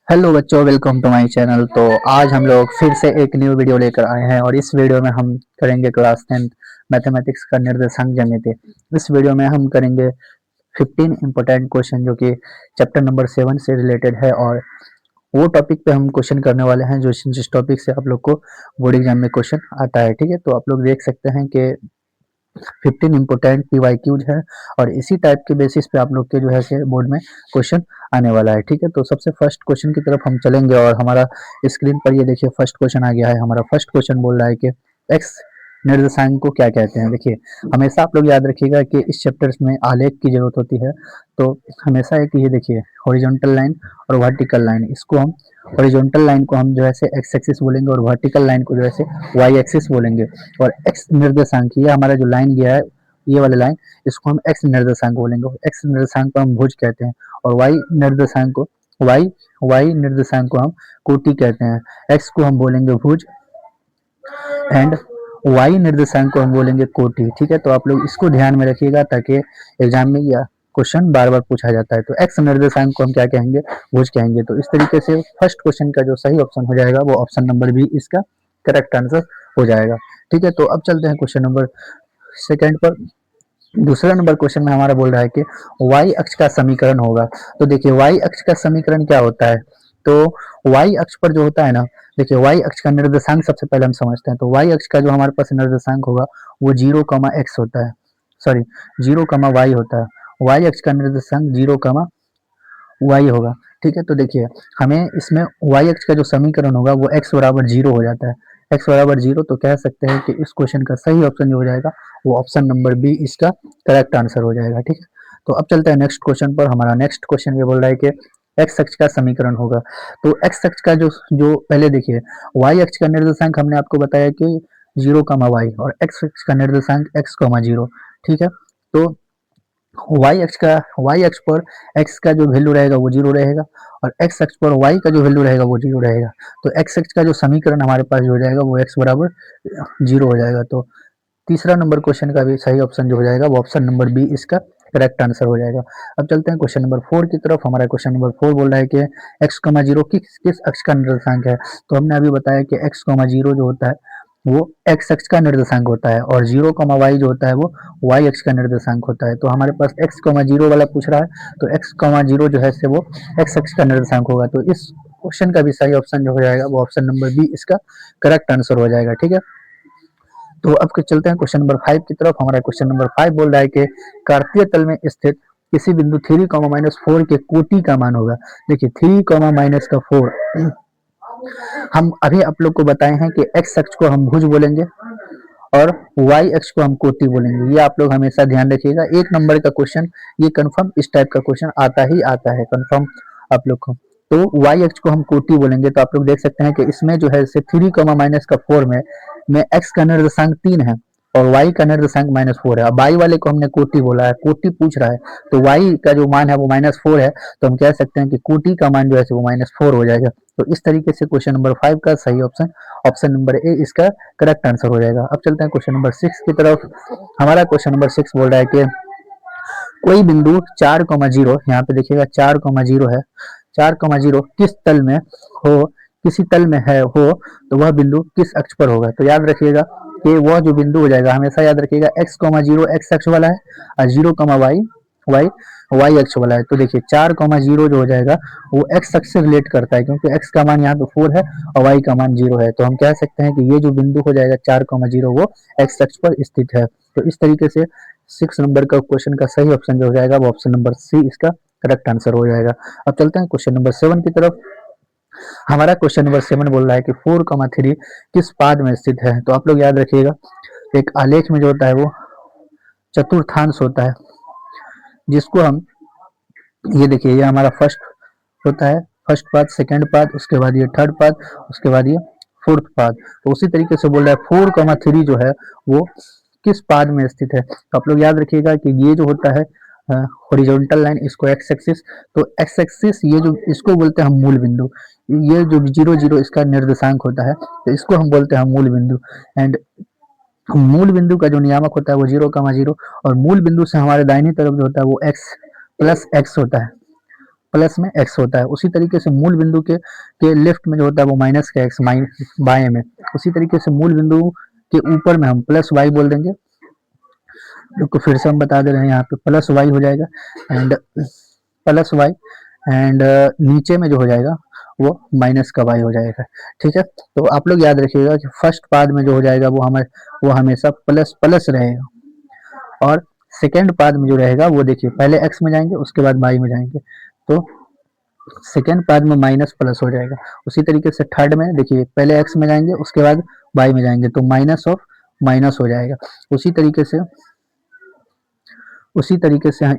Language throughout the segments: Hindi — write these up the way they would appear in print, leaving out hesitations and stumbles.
हेलो बच्चों, वेलकम टू माय चैनल। तो आज हम लोग फिर से एक न्यू वीडियो लेकर आए हैं और इस वीडियो में हम करेंगे क्लास 10 मैथमेटिक्स का निर्देशांक ज्यामिति। इस वीडियो में हम करेंगे 15 इंपॉर्टेंट क्वेश्चन जो कि चैप्टर नंबर 7 से रिलेटेड है और वो टॉपिक पे हम क्वेश्चन करने वाले हैं जो जिस टॉपिक से आप लोग को बोर्ड एग्जाम में क्वेश्चन आता है। ठीक है, तो आप लोग देख सकते हैं कि 15 इंपोर्टेंट पीवाईक्यूज है और इसी टाइप के बेसिस पे आप लोग के जो है से बोर्ड में क्वेश्चन आने वाला है। ठीक है, तो सबसे फर्स्ट क्वेश्चन की तरफ हम चलेंगे और हमारा स्क्रीन पर ये देखिए फर्स्ट क्वेश्चन आ गया है। हमारा फर्स्ट क्वेश्चन बोल रहा है कि एक्स निर्देशांक को क्या कहते हैं। देखिए, हमेशा आप लोग याद रखिएगा कि इस चैप्टर्स में आलेख की जरूरत होती है। तो हमेशा एक ये देखिए हॉरिजॉन्टल लाइन और वर्टिकल लाइन, इसको हम हॉरिजॉन्टल लाइन को हम जो है से एक्स एक्सिस बोलेंगे और वर्टिकल लाइन को जो है से वाई एक्सिस बोलेंगे। और एक्स निर्देशांक ये हमारा जो लाइन गया है, ये वाला लाइन, इसको हम एक्स निर्देशांक बोलेंगे। एक्स निर्देशांक को हम भुज कहते हैं और वाई निर्देशांक को वाई वाई निर्देशांक को हम कोटि कहते हैं। एक्स को हम बोलेंगे भुज एंड वाई निर्देशांक को हम बोलेंगे कोटि। ठीक है, तो आप लोग इसको ध्यान में रखिएगा ताकि एग्जाम में यह क्वेश्चन बार बार पूछा जाता है। तो एक्स निर्देशांक को हम क्या कहेंगे, भुज कहेंगे। तो इस तरीके से फर्स्ट क्वेश्चन का जो सही ऑप्शन हो जाएगा वो ऑप्शन नंबर बी इसका करेक्ट आंसर हो जाएगा। ठीक है, तो अब चलते हैं क्वेश्चन नंबर सेकंड पर। दूसरा नंबर क्वेश्चन में हमारा बोल रहा है कि y अक्ष का समीकरण होगा। तो देखिए y अक्ष का समीकरण क्या होता है। तो y अक्ष पर जो होता है ना, देखिए y अक्ष का निर्देशांक सबसे पहले हम समझते हैं। तो y अक्ष का जो हमारे पास निर्देशांक होगा वो 0, x होता है, सॉरी 0, y होता है। y अक्ष का निर्देशांक 0, y होगा। ठीक है, तो देखिए हमें इसमें y अक्ष का जो समीकरण होगा वो x बराबर 0 हो जाता है। x बराबर 0, तो कह सकते हैं कि इस क्वेश्चन का सही ऑप्शन जो हो जाएगा वो ऑप्शन नंबर बी इसका करेक्ट आंसर हो जाएगा। ठीक है, तो अब चलते हैं नेक्स्ट क्वेश्चन पर। हमारा नेक्स्ट क्वेश्चन ये बोल रहा है कि एक्स अक्ष का समीकरण होगा। तो एक्स अक्ष का जो जो पहले देखिए वाई अक्ष का निर्देशांक हमने आपको बताया कि 0, y और एक्स अक्ष का निर्देशांक x, 0। ठीक है, तो वाई अक्ष पर एक्स का जो वैल्यू रहेगा वो 0 रहेगा और एक्स अक्ष पर वाई का जो वैल्यू रहेगा वो 0 रहेगा। तो एक्स अक्ष का जो समीकरण हमारे पास जो हो जाएगा वो एक्स बराबर 0 हो जाएगा। तो तीसरा नंबर क्वेश्चन का भी सही ऑप्शन जो हो जाएगा वो ऑप्शन नंबर बी इसका करेक्ट आंसर हो जाएगा। अब चलते हैं क्वेश्चन नंबर 4 की तरफ। हमारा क्वेश्चन नंबर 4 बोल रहा है कि x, 0 किस किस अक्ष का निर्देशांक है। तो हमने अभी बताया कि x, 0 जो होता है वो एक्स अक्ष का निर्देशांक होता है और 0, y जो होता है वो y अक्ष का निर्देशांक होता है। तो हमारे पास x, 0 वाला पूछ रहा है, तो x, 0 जो है से वो एक्स अक्ष का निर्देशांक होगा। तो इस क्वेश्चन का भी सही ऑप्शन जो हो जाएगा वो ऑप्शन नंबर बी इसका करेक्ट आंसर हो जाएगा। ठीक है, तो अब चलते हैं क्वेश्चन नंबर 5 की तरफ। हमारा क्वेश्चन नंबर 5 बोल रहा है कि कार्तीय तल में स्थित किसी बिंदु 3, -4 के कोटि का मान होगा। देखिए 3, -4, हम अभी आप लोग को बताए हैं कि एक्स अक्ष को हम भुज बोलेंगे और वाई अक्ष को हम कोटि बोलेंगे। ये आप लोग हमेशा ध्यान रखिएगा। एक नंबर का क्वेश्चन ये कंफर्म इस टाइप का क्वेश्चन आता ही आता है कंफर्म आप लोग को। तो वाई अक्ष को हम कोटि बोलेंगे। तो आप लोग देख सकते हैं कि इसमें जो है 3, -4 में एक्स का निर्देशांक 3 है और वाई का निर्देशांक -4 है। अब वाई वाले को हमने कोटि बोला है, कोटि पूछ रहा है, तो वाई का जो मान है वो -4 है। तो हम कह सकते हैं कि कोटि का मान जो है वो -4 हो जाएगा। तो इस तरीके से क्वेश्चन नंबर 5 का सही ऑप्शन ऑप्शन नंबर ए इसका करेक्ट आंसर हो जाएगा। अब चलते हैं क्वेश्चन नंबर 6 की तरफ। हमारा क्वेश्चन नंबर 6 बोल रहा है कि कोई बिंदु 4, 0, यहाँ पे देखिएगा 4, 0 है, 4, 0 किस तल में हो, किसी तल में है हो, तो वह बिंदु किस अक्ष पर होगा। तो याद रखिएगा कि वह जो बिंदु हो जाएगा, हमेशा याद रखिएगा x, 0 एक्स अक्ष वाला है और 0, वाई वाई अक्ष वाला है। तो देखिए 4, 0 जो हो जाएगा वो एक्स अक्ष से रिलेट करता है क्योंकि एक्स का मान यहाँ पे 4 है और वाई का मान 0 है। तो हम कह सकते हैं कि ये जो बिंदु हो जाएगा 4, 0 वो एक्स अक्ष पर स्थित है। तो इस तरीके से 6 नंबर का क्वेश्चन का सही ऑप्शन जो हो जाएगा वो ऑप्शन नंबर सी इसका करेक्ट आंसर हो जाएगा। अब चलते हैं क्वेश्चन नंबर 7 की तरफ। हमारा क्वेश्चन नंबर 7 बोल रहा है कि 4, 3 किस पाद में स्थित है। तो आप लोग याद रखिएगा एक आलेख में जो होता है वो चतुर्थांश होता है, जिसको हम ये देखिए ये हमारा फर्स्ट होता है, फर्स्ट पाद, सेकंड पाद, उसके बाद ये थर्ड पाद, उसके बाद ये फोर्थ पाद। तो उसी तरीके से बोल रहा है 4, 3 जो है वो किस पाद में स्थित है। तो आप लोग याद रखिएगा कि ये जो होता है हॉरिजॉन्टल लाइन, इसको एक्स एक्सिस, तो एक्स एक्सिस ये जो इसको बोलते हैं हम मूल बिंदु। ये जो 0, 0 इसका निर्देशांक होता है तो इसको हम बोलते हैं मूल बिंदु। एंड मूल बिंदु का जो नियामक होता है वो 0, 0 और मूल बिंदु से हमारे दाहिनी तरफ जो होता है वो x + x होता है। प्लस में x होता है। उसी तरीके से मूल बिंदु के लेफ्ट में जो होता है वो माइनस का x, बाएं में। उसी तरीके से मूल बिंदु के ऊपर में हम प्लस y बोल देंगे, तो फिर से हम बता दे रहे हैं यहाँ पे प्लस y हो जाएगा एंड प्लस y एंड नीचे में जो हो जाएगा वो माइनस का y हो जाएगा। ठीक है, तो आप लोग याद रखिएगा कि फर्स्ट पाद में जो हो जाएगा वो हमेशा प्लस प्लस रहेगा, और सेकेंड पाद में जो रहेगा वो देखिए पहले x में जाएंगे उसके बाद y में जाएंगे, तो सेकेंड पाद में माइनस प्लस हो जाएगा। उसी तरीके से थर्ड में देखिए पहले x में जाएंगे उसके बाद y में जाएंगे, तो माइनस ऑफ माइनस हो जाएगा। उसी तरीके से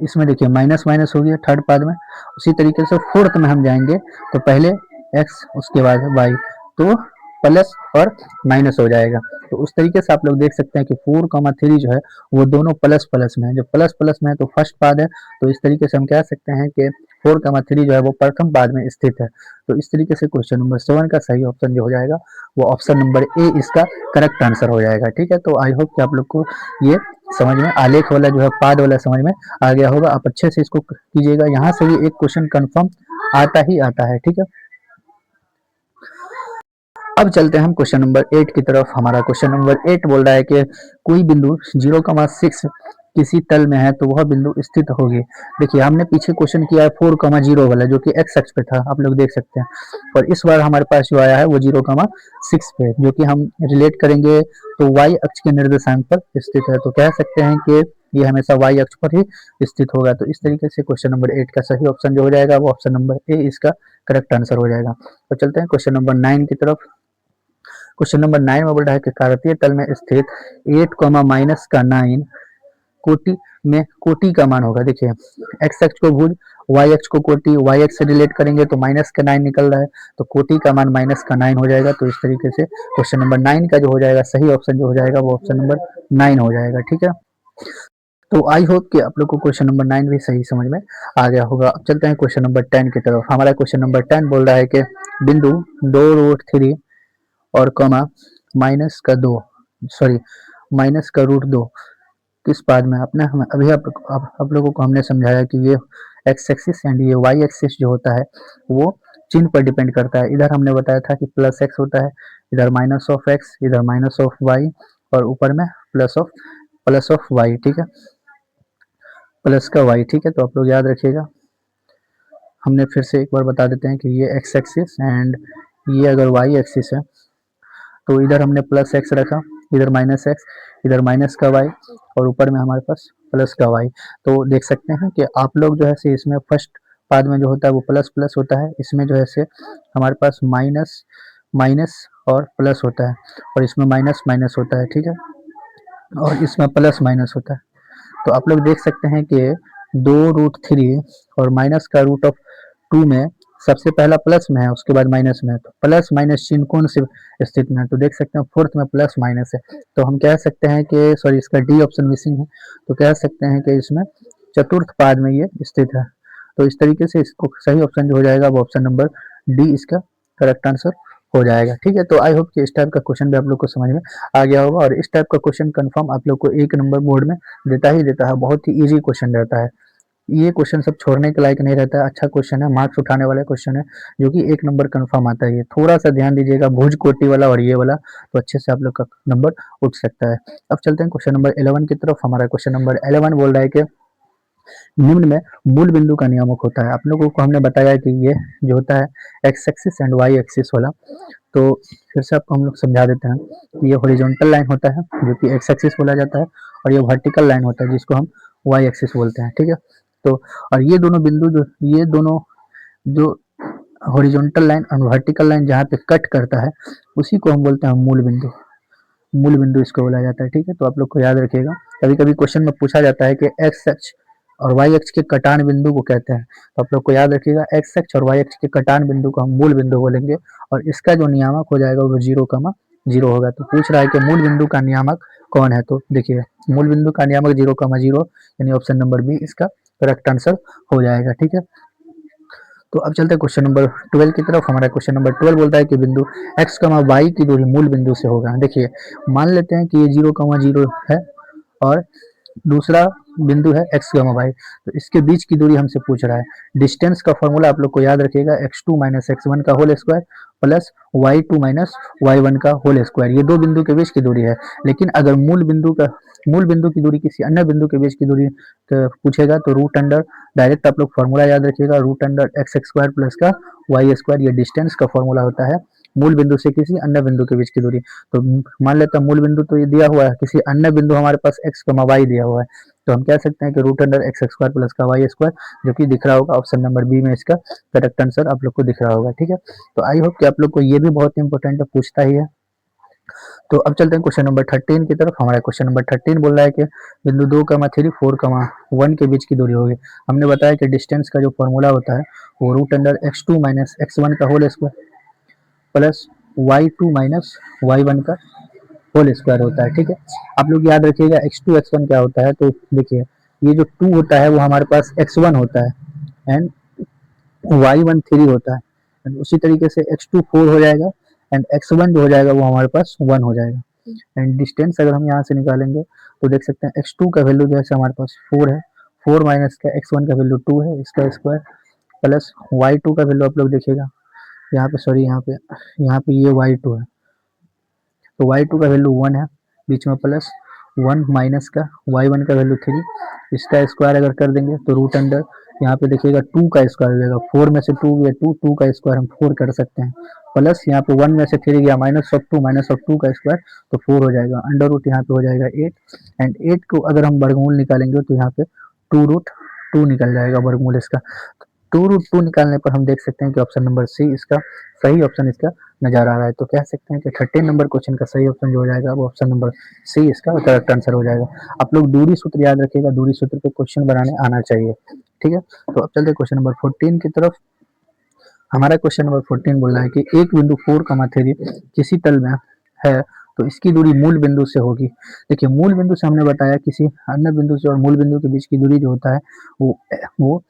इसमें देखिए माइनस माइनस हो गया थर्ड पाद में। उसी तरीके से फोर्थ में हम जाएंगे तो पहले x उसके बाद y, तो प्लस और माइनस हो जाएगा। तो उस तरीके से आप लोग देख सकते हैं कि 4,3 जो है वो दोनों प्लस प्लस में है। जब प्लस प्लस में है तो फर्स्ट पाद है, तो इस तरीके से हम कह सकते हैं कि 4,3 जो है वो प्रथम पाद में स्थित है। तो इस तरीके से क्वेश्चन नंबर 7 का सही ऑप्शन जो हो जाएगा वो ऑप्शन नंबर ए इसका करेक्ट आंसर हो जाएगा। ठीक है, तो आई होप कि आप लोग को ये समझ में आलेख वाला जो है पाद वाला समझ में आ गया होगा। आप अच्छे से इसको कीजिएगा, यहाँ से भी एक क्वेश्चन कंफर्म आता ही आता है। ठीक है, अब चलते हैं हम क्वेश्चन नंबर 8 की तरफ। हमारा क्वेश्चन नंबर 8 बोल रहा है कि कोई बिंदु 0,6 किसी तल में है तो वह बिंदु स्थित होगी। देखिए हमने पीछे क्वेश्चन किया है 4,0 वाला जो कि x अक्ष पे था, आप लोग देख सकते हैं, और इस बार हमारे पास जो आया है वो 0,6 पे, जो कि हम रिलेट करेंगे तो y अक्ष के निर्देशांक पर स्थित है। तो कह सकते हैं कि ये हमेशा y अक्ष पर ही स्थित होगा। तो इस तरीके से क्वेश्चन नंबर 8 का सही ऑप्शन जो हो जाएगा वो ऑप्शन नंबर ए इसका करेक्ट आंसर हो जाएगा। तो चलते हैं क्वेश्चन नंबर 9 की तरफ। क्वेश्चन नंबर 9 में बोल रहा है कि कार्तीय तल में स्थित 8, माइनस का 9 कोटि में कोटि का मान होगा। देखिए x अक्ष को भुज, y अक्ष को कोटि, y अक्ष से रिलेट करेंगे तो माइनस का 9 निकल रहा है, तो कोटि का मान माइनस का 9 हो जाएगा। तो इस तरीके से क्वेश्चन नंबर 9 का जो हो जाएगा सही ऑप्शन जो हो जाएगा वो ऑप्शन नंबर 9 हो जाएगा। ठीक है, तो आई होप कि आप लोग को क्वेश्चन नंबर 9 भी सही समझ में आ गया होगा। अब चलते हैं क्वेश्चन नंबर 10 की तरफ। हमारा क्वेश्चन नंबर 10 बोल रहा है कि बिंदु 2√3 और कॉमा माइनस का 2 सॉरी माइनस का √2 किस पाद में। अपने हम अभी आप लोगों को हमने समझाया कि ये एक्स एक्सिस एंड ये वाई एक्सिस जो होता है वो चिन्ह पर डिपेंड करता है। इधर हमने बताया था कि प्लस एक्स होता है, इधर माइनस ऑफ एक्स, इधर माइनस ऑफ वाई, और ऊपर में प्लस ऑफ वाई। ठीक है, प्लस का वाई। ठीक है, तो आप लोग याद रखिएगा। हमने फिर से एक बार बता देते हैं कि ये एक्स एक्सिस एंड ये अगर वाई एक्सिस है तो इधर हमने प्लस एक्स रखा, इधर माइनस एक्स, इधर माइनस का वाई, और ऊपर में हमारे पास प्लस का वाई। तो देख सकते हैं कि आप लोग जो है से इसमें फर्स्ट पाद में जो होता है वो प्लस प्लस होता है, इसमें जो है से हमारे पास माइनस माइनस और प्लस होता है, और इसमें माइनस माइनस होता है। ठीक है, और इसमें प्लस माइनस होता है। तो आप लोग देख सकते हैं कि 2√3 और माइनस का √2 में सबसे पहला प्लस में है उसके बाद माइनस में है, तो प्लस माइनस चिन्ह कौन से स्थिति में है, तो देख सकते हैं फोर्थ में प्लस माइनस है। तो हम कह सकते हैं कि सॉरी इसका डी ऑप्शन मिसिंग है, तो कह सकते हैं कि इसमें चतुर्थ पाद में ये स्थित है। तो इस तरीके से इसको सही ऑप्शन जो हो जाएगा वो ऑप्शन नंबर डी इसका करेक्ट आंसर हो जाएगा। ठीक है, तो आई होप कि इस टाइप का क्वेश्चन भी आप लोग को समझ में आ गया होगा, और इस टाइप का क्वेश्चन कंफर्म आप लोग को 1 नंबर बोर्ड में देता ही देता है। बहुत ही इजी क्वेश्चन रहता है, ये क्वेश्चन सब छोड़ने के लायक नहीं रहता है। अच्छा क्वेश्चन है, मार्क्स उठाने वाला क्वेश्चन है, जो कि 1 नंबर कंफर्म आता है। ये थोड़ा सा ध्यान दीजिएगा, भुज कोटि वाला और ये वाला, तो अच्छे से आप लोग का नंबर उठ सकता है। अब चलते हैं क्वेश्चन नंबर 11 की तरफ। हमारा क्वेश्चन नंबर 11 बोल रहा है कि निम्न में मूल बिंदु का नियामक होता है। आप लोगों को हमने बताया कि ये जो होता है X axis and Y axis वाला, तो फिर से आपको हम लोग समझा देते हैं कि ये हॉरिजॉन्टल लाइन होता है जो कि एक्स एक्सिस बोला जाता है, और ये वर्टिकल लाइन होता है जिसको हम वाई एक्सिस बोलते हैं। ठीक है, तो और ये दोनों बिंदु जो हॉरिजॉन्टल लाइन और वर्टिकल लाइन जहाँ पे कट करता है उसी को हम बोलते हैं मूल बिंदु इसको बोला जाता है। ठीक है, तो आप लोग को याद रखिएगा। कभी कभी क्वेश्चन में पूछा जाता है कि एक्स अक्ष और वाई अक्ष के कटान बिंदु को कहते हैं, तो आप लोग को याद रखिएगा एक्स अक्ष और वाई अक्ष के कटान बिंदु को हम मूल बिंदु बोलेंगे, और इसका जो नियामक हो जाएगा वो 0,0 होगा। तो पूछ रहा है कि मूल बिंदु का नियामक कौन है, तो देखिए मूल बिंदु का नियामक 0,0 यानी ऑप्शन नंबर बी इसका करेक्ट आंसर हो जाएगा। ठीक है, तो अब चलते हैं क्वेश्चन नंबर 12 की तरफ। हमारा क्वेश्चन नंबर 12 बोलता है कि बिंदु x, y की दूरी मूल बिंदु से होगा। देखिए मान लेते हैं कि ये 0,0 है, और दूसरा बिंदु है एक्स कमा वाई, तो इसके बीच की दूरी हमसे पूछ रहा है। डिस्टेंस का फॉर्मूला आप लोग को याद रखिएगा, x two minus x one का whole square plus y two minus y one का होल स्क्वायर, ये दो बिंदु के बीच की दूरी है। लेकिन अगर मूल बिंदु की दूरी किसी अन्य बिंदु के बीच की दूरी पूछेगा तो रूट अंडर, डायरेक्ट आप लोग फॉर्मूला याद रखिएगा, root under X square plus का वाई स्क्वायर, ये डिस्टेंस का फॉर्मूला होता है मूल बिंदु से किसी अन्य बिंदु के बीच की दूरी। तो मान लेता मूल बिंदु तो ये दिया हुआ है, किसी अन्य बिंदु हमारे पास एक्स कमा वाई दिया हुआ है, तो हम कह सकते हैं कि root under X square plus का वाई स्क्वायर, जो कि दिख रहा होगा ऑप्शन नंबर बी में इसका करेक्ट आंसर आप लोग को दिख रहा होगा। ठीक है, तो आई होप कि आप लोग को ये भी बहुत इंपॉर्टेंट है, पूछता ही है। तो अब चलते हैं क्वेश्चन नंबर 13 की तरफ। हमारा क्वेश्चन नंबर 13 बोल रहा है कि बिंदु 2,3 4,1 के बीच की दूरी होगी। हमने बताया कि डिस्टेंस का जो फॉर्मूला होता है वो root under x two minus x one का whole square plus y two minus y one का होल स्क्वायर होता है। ठीक है, आप लोग याद रखिएगा एक्स टू एक्स वन क्या होता है, तो देखिए ये जो 2 होता है वो हमारे पास एक्स वन होता है एंड वाई वन थ्री होता है, एंड उसी तरीके से एक्स टू फोर हो जाएगा एंड एक्स वन जो हो जाएगा वो हमारे पास वन हो जाएगा। एंड डिस्टेंस अगर हम यहाँ से निकालेंगे तो देख सकते हैं एक्स टू का वैल्यू जैसे हमारे पास 4 है, 4 माइनस का एक्स वन का वैल्यू 2 है, इसका स्क्वायर प्लस वाई टू का वैल्यू आप लोग देखिएगा यहाँ पे, सॉरी यहाँ पे ये वाई टू है, तो वाई टू का वैल्यू 1 है बीच में, प्लस 1 माइनस का वाई वन का वैल्यू 3, इसका स्क्वायर अगर कर देंगे तो रूट अंडर यहाँ पे देखिएगा 2 का स्क्वायर हो जाएगा, 4 में से 2 गया 2, 2 का स्क्वायर हम 4 कर सकते हैं, प्लस यहाँ पे 1 में से 3 गया माइनस ऑफ 2 का स्क्वायर, तो 4 हो जाएगा, अंडर रूट यहाँ पे हो जाएगा 8, एंड 8 को अगर हम वर्गमूल निकालेंगे तो यहाँ पे 2 रूट 2 निकल जाएगा वर्गमूल इसका। 2 रूट 2 निकालने पर हम देख सकते हैं कि ऑप्शन नंबर सी इसका सही ऑप्शन इसका नजर आ रहा है। तो कह सकते हैं कि 13 नंबर क्वेश्चन का सही ऑप्शन जो हो जाएगा वो ऑप्शन नंबर सी इसका करेक्ट आंसर हो जाएगा। आप लोग दूरी सूत्र याद रखिएगा, दूरी सूत्र पे क्वेश्चन बनाने आना चाहिए। ठीक है, तो अब चलते क्वेश्चन नंबर 14 की तरफ। हमारा क्वेश्चन नंबर 14 बोल रहा है कि एक बिंदु 4,3 किसी तल में है तो इसकी दूरी मूल बिंदु से होगी। देखिए मूल बिंदु से हमने बताया किसी अन्य बिंदु से और मूल बिंदु के बीच की दूरी जो होता है वो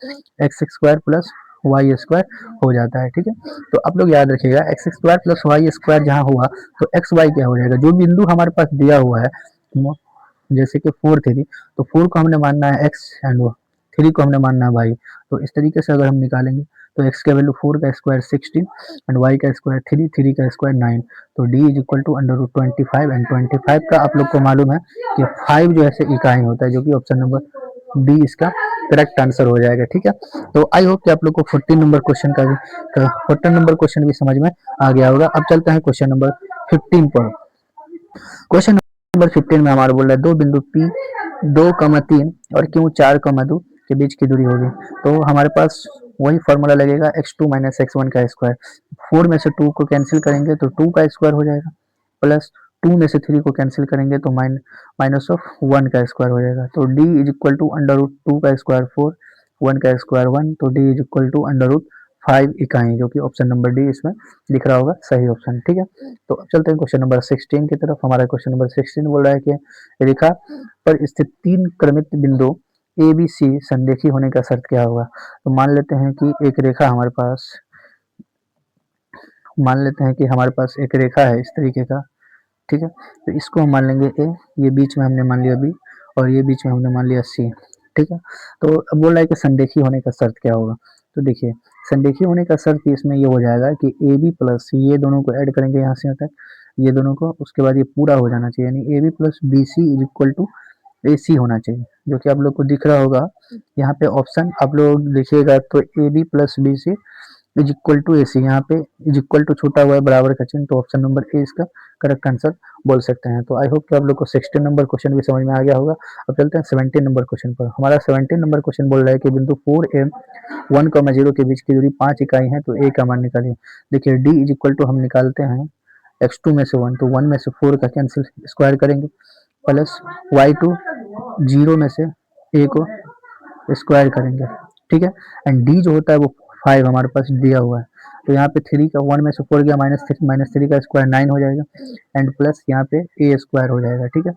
X square plus Y square हो जाता है। ठीक है, तो आप लोग याद रखिएगा X square plus Y square जहाँ हुआ तो एक्स वाई क्या हो जाएगा, जो बिंदु हमारे पास दिया हुआ है जैसे कि 4,3, तो 4 को हमने मानना है एक्स एंड 3 को हमने मानना है वाई, तो इस तरीके से अगर हम निकालेंगे तो एक्स का वैल्यू 4 का स्क्वायर 16 एंड वाई का स्क्वायर 3, 3 का स्क्वायर 9, तो D is equal to under root 25, and 25 का आप लोग को मालूम है कि 5 जो है इकाई होता है, जो कि ऑप्शन नंबर डी इसका करेक्ट आंसर हो जाएगा। ठीक है, तो आई होप कि आप लोग को 14 नंबर क्वेश्चन का भी 14 नंबर क्वेश्चन भी समझ में आ गया होगा। अब चलते हैं क्वेश्चन नंबर 15 पर। क्वेश्चन नंबर 15 में हमारा बोल रहा है दो बिंदु P 2,3 और Q 4,2 के बीच की दूरी होगी। तो हमारे पास वही फॉर्मूला लगेगा X two minus x one का स्क्वायर, 4 में से 2 को कैंसिल करेंगे तो 2 का स्क्वायर हो जाएगा, प्लस 2 में से 3 को कैंसिल करेंगे तो माइनस ऑफ 1 का स्क्वायर हो जाएगा। तो D is equal to under root 2 का स्क्वायर 4, 1 का स्क्वायर 1, तो D is equal to under root 5 इकाई, जो कि ऑप्शन नंबर डी इसमें दिख रहा होगा सही ऑप्शन। ठीक है, तो अब चलते हैं क्वेश्चन नंबर 16 की तरफ। हमारा क्वेश्चन नंबर 16 बोल रहा है कि रेखा पर स्थित 3 क्रमित बिंदु ए बी सी संरेखी होने का शर्त क्या होगा। तो मान लेते हैं कि एक रेखा हमारे पास, मान लेते हैं कि हमारे पास एक रेखा है इस तरीके का। ठीक है, तो इसको हम मान लेंगे ए, ये बीच में हमने मान लिया बी और ये बीच में हमने मान लिया सी। ठीक है, तो अब बोल रहा है कि संरेखी होने का शर्त क्या होगा। तो देखिए संरेखी होने का शर्त इसमें ये हो जाएगा कि ए बी प्लस ये दोनों को ऐड करेंगे यहाँ से यहाँ तक, ये दोनों को, उसके बाद ये पूरा हो जाना चाहिए, यानी A B plus B C is equal to A C होना चाहिए, जो कि आप लोग को दिख रहा होगा यहाँ पे ऑप्शन। आप लोग देखिएगा तो A B plus B C is equal to A C, यहाँ पे इज इक्वल टू छूटा हुआ है बराबर का चिन्ह, तो ऑप्शन नंबर ए इसका करेक्ट आंसर बोल सकते हैं। तो आई होप कि आप लोग को 16 नंबर क्वेश्चन भी समझ में आ गया होगा। अब चलते हैं 17 नंबर क्वेश्चन पर। हमारा 17 नंबर क्वेश्चन बोल रहा है कि बिंदु 4 1,0 के बीच की दूरी 5 इकाई है, तो ए का मान निकालिए। देखिए डी इज इक्वल टू हम निकालते हैं x2 में से 1, तो 1 में से 4 का कैंसिल स्क्वायर करेंगे, प्लस y2 0 में से a को स्क्वायर करेंगे। ठीक है, एंड डी जो होता है वो 5 हमारे पास दिया हुआ है, तो यहाँ पे 3 का 1 में से 4 गया माइनस थ्री का स्क्वायर 9 हो जाएगा, एंड प्लस यहाँ पे ए स्क्वायर हो जाएगा। ठीक है,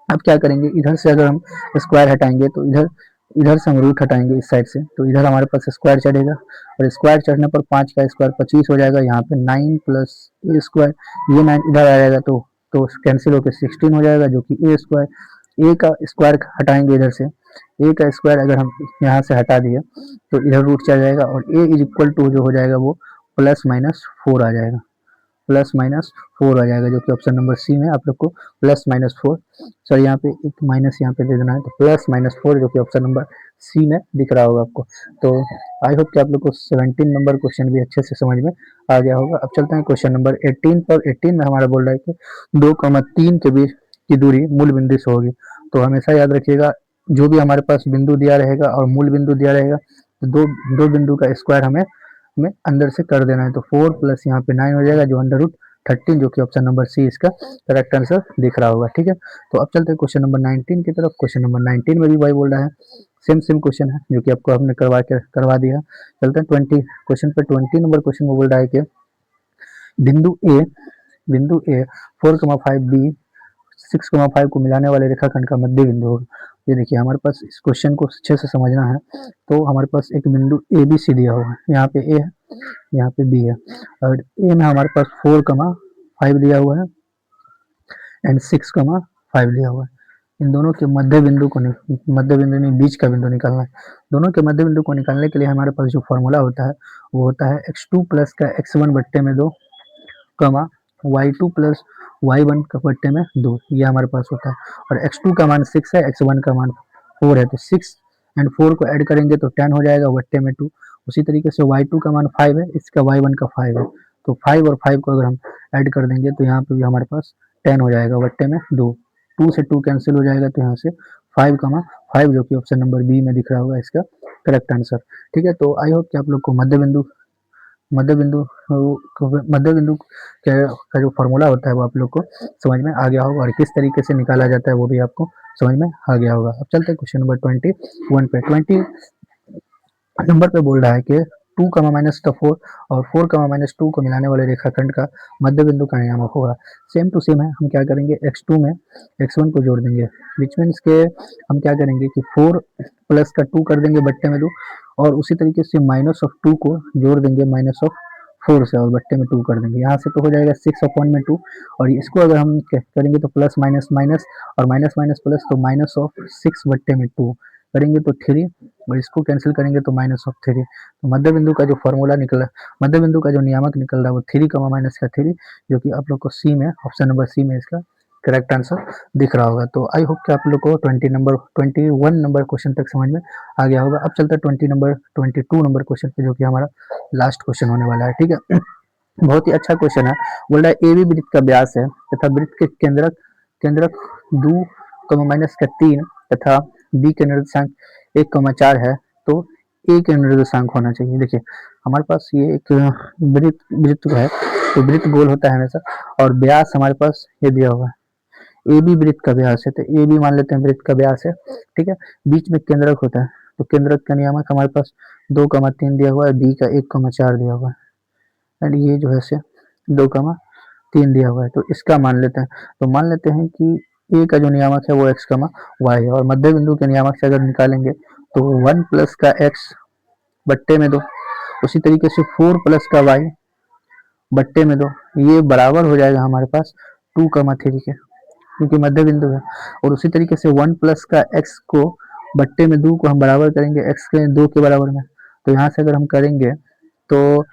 अब क्या करेंगे, इधर से अगर हम स्क्वायर हटाएंगे तो इधर इधर से हम रूट हटाएंगे इस साइड से, तो इधर हमारे पास स्क्वायर चढ़ेगा, और स्क्वायर चढ़ने पर 5 का स्क्वायर 25 हो जाएगा, यहाँ पे 9 प्लस ए स्क्वायर, ये 9 इधर आ जाएगा तो कैंसिल होकर 16 हो जाएगा, जो कि ए स्क्वायर, ए का स्क्वायर हटाएंगे इधर से ए का स्क्वायर अगर हम यहाँ से हटा दिए तो इधर रूट चला जाएगा और ए इज इक्वल टू जो हो जाएगा वो प्लस माइनस 4 आ जाएगा, प्लस माइनस 4 आ जाएगा, जो कि ऑप्शन नंबर सी में आप लोग को प्लस माइनस 4, सर यहाँ पे एक माइनस यहाँ पे दे देना है, तो प्लस माइनस 4 जो कि ऑप्शन नंबर सी में दिख रहा होगा आपको। तो आई होप कि आप लोग को 17 नंबर क्वेश्चन भी अच्छे से समझ में आ गया होगा। अब चलते हैं क्वेश्चन नंबर 18 पर। 18 में हमारा बोल रहा है कि 2,3 के बीच की दूरी मूल बिंदु से होगी। तो हमेशा याद रखिएगा, जो भी हमारे पास बिंदु दिया रहेगा और मूल बिंदु दिया रहेगा, तो दो बिंदु का स्क्वायर हमें अंदर से कर देना है। तो 4 प्लस यहाँ पे 9 हो जाएगा, जो अंडर रूट 13, जो कि ऑप्शन नंबर सी इसका करेक्ट आंसर दिख रहा होगा। ठीक है, तो अब चलते हैं क्वेश्चन नंबर 19 की तरफ। क्वेश्चन नंबर 19 में भी वही बोल रहा है, सेम क्वेश्चन है जो कि आपको हमने करवा दिया। चलते हैं 20 क्वेश्चन पे। 20 नंबर क्वेश्चन में बोल रहा है कि बिंदु ए 4,5 बी 6,5 को मिलाने वाले रेखाखंड का मध्य बिंदु होगा। ये देखिए, हमारे पास इस क्वेश्चन को अच्छे से समझना है। तो हमारे पास एक बिंदु ए बी सी दिया हुआ है, यहाँ पे ए है, यहाँ पे बी है, और ए में हमारे पास 4,5 दिया हुआ है एंड 6,5 दिया हुआ है। इन दोनों के मध्य बिंदु को मध्य बिंदु नहीं, बीच का बिंदु निकालना है। दोनों के मध्य बिंदु को निकालने के लिए हमारे पास जो फॉर्मूला होता है वो होता है x2 प्लस का x1 बट्टे में 2, कमा y2 प्लस y1 का बट्टे में 2, ये हमारे पास होता है। और x2 का मान 6 है, x1 का मान 4 है, तो 6 एंड 4 को ऐड करेंगे तो 10 हो जाएगा बट्टे में 2। उसी तरीके से y2 का मान 5 है, इसका y1 का 5 है, तो 5 और 5 को अगर हम ऐड कर देंगे तो यहाँ पे भी हमारे पास 10 हो जाएगा बट्टे में 2। 2 से 2 कैंसिल हो जाएगा, तो यहाँ से 5,5 जो कि ऑप्शन नंबर बी में दिख रहा होगा इसका करेक्ट आंसर। ठीक है, तो आई होप कि आप लोग को मध्य बिंदु का जो फॉर्मूला होता है वो आप लोग को समझ में आ गया होगा, और किस तरीके से निकाला जाता है वो भी आपको समझ में आ गया होगा। अब चलते हैं क्वेश्चन नंबर 21 पे। 20 नंबर पे बोल रहा है कि 2, माइनस का 4 और 4, माइनस 2 को मिलाने वाले रेखाखंड का मध्य बिंदु का नियामक होगा। सेम टू सेम है, हम क्या करेंगे, x2 में x1 को जोड़ देंगे, विच मीन्स के हम क्या करेंगे कि 4 प्लस का 2 कर देंगे बट्टे में 2, और उसी तरीके से माइनस ऑफ 2 को जोड़ देंगे माइनस ऑफ 4 से और बट्टे में 2 कर देंगे। यहाँ से तो हो जाएगा 6/2, और इसको अगर हम करेंगे तो प्लस माइनस माइनस और माइनस माइनस प्लस, तो माइनस ऑफ 6/2 करेंगे तो 3, और इसको कैंसिल करेंगे तो माइनस ऑफ 3। तो मध्य बिंदु का जो फॉर्मूला निकला, मध्य बिंदु का जो नियामक निकल रहा है वो 3, माइनस का 3, जो कि आप लोग को सी में ऑप्शन नंबर सी में इसका करेक्ट आंसर दिख रहा होगा। तो आई होप कि आप लोग को 21 नंबर क्वेश्चन तक समझ में आ गया होगा। अब चलता है 22 नंबर क्वेश्चन पे, जो कि हमारा लास्ट क्वेश्चन होने वाला है। ठीक है, बहुत ही अच्छा क्वेश्चन है। बोल रहा है ए बी वृत्त का व्यास है तथा वृत्त के केंद्रक 2, माइनस का 3 तथा बी के निर्देशांक 1,4 है, तो ए के निर्देशांक होना चाहिए। देखिए, हमारे पास ये एक वृत्त है, तो वृत्त गोल होता है हमेशा, और व्यास हमारे पास ये दिया हुआ है, ए बी वृत्त का व्यास है, तो ए बी मान लेते हैं वृत्त का व्यास है। ठीक है, बीच में केंद्रक होता है, तो केंद्रक का नियामक हमारे पास 2,3 दिया हुआ है, बी का 1,4 दिया हुआ है, एंड ये जो है से 2,3 दिया हुआ है, तो इसका मान लेते हैं। तो मान लेते हैं कि ए का जो नियामक है वो x, y है, और मध्य बिंदु के नियामक से अगर निकालेंगे तो 1 प्लस का x बट्टे में 2, उसी तरीके से 4 प्लस का y बट्टे में 2, ये बराबर हो जाएगा हमारे पास 2,3 के, क्योंकि मध्य बिंदु है। और उसी तरीके से 1 प्लस का x को बट्टे में 2 को हम बराबर करेंगे x के 2 के बराबर में, तो यहाँ से अगर हम करेंगे तो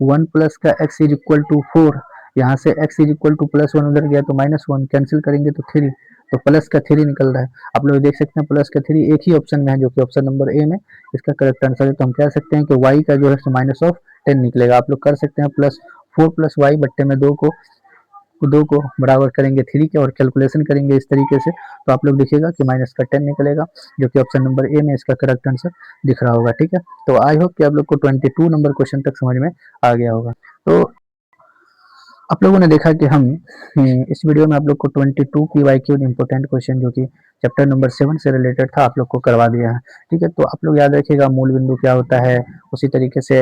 1 प्लस का x इज इक्वल टू 4, यहाँ से x is equal two plus 1 उधर गया तो माइनस 1, कैंसिल करेंगे तो 3, तो प्लस का 3 निकल रहा है। आप लोग देख सकते हैं प्लस का 3 एक ही ऑप्शन में है, जो कि ऑप्शन नंबर ए में इसका करेक्ट आंसर है। तो हम कह सकते हैं कि y का जो है माइनस ऑफ 10 निकलेगा। आप लोग कर सकते हैं प्लस 4 प्लस वाई बट्टे में 2 को बराबर करेंगे 3 के, और कैलकुलेशन करेंगे इस तरीके से, तो आप लोग देखिएगा कि माइनस का 10 निकलेगा, जो कि ऑप्शन नंबर ए में इसका करेक्ट आंसर दिख रहा होगा। ठीक है, तो आई होप कि आप लोग को 22 नंबर क्वेश्चन तक समझ में आ गया होगा। तो आप लोगों ने देखा कि हम इस वीडियो में आप लोग को 22 की वाईक्यू इंपोर्टेंट क्वेश्चन, जो कि चैप्टर नंबर 7 से रिलेटेड था, आप लोग को करवा दिया है। ठीक है, तो आप लोग याद रखिएगा मूल बिंदु क्या होता है, उसी तरीके से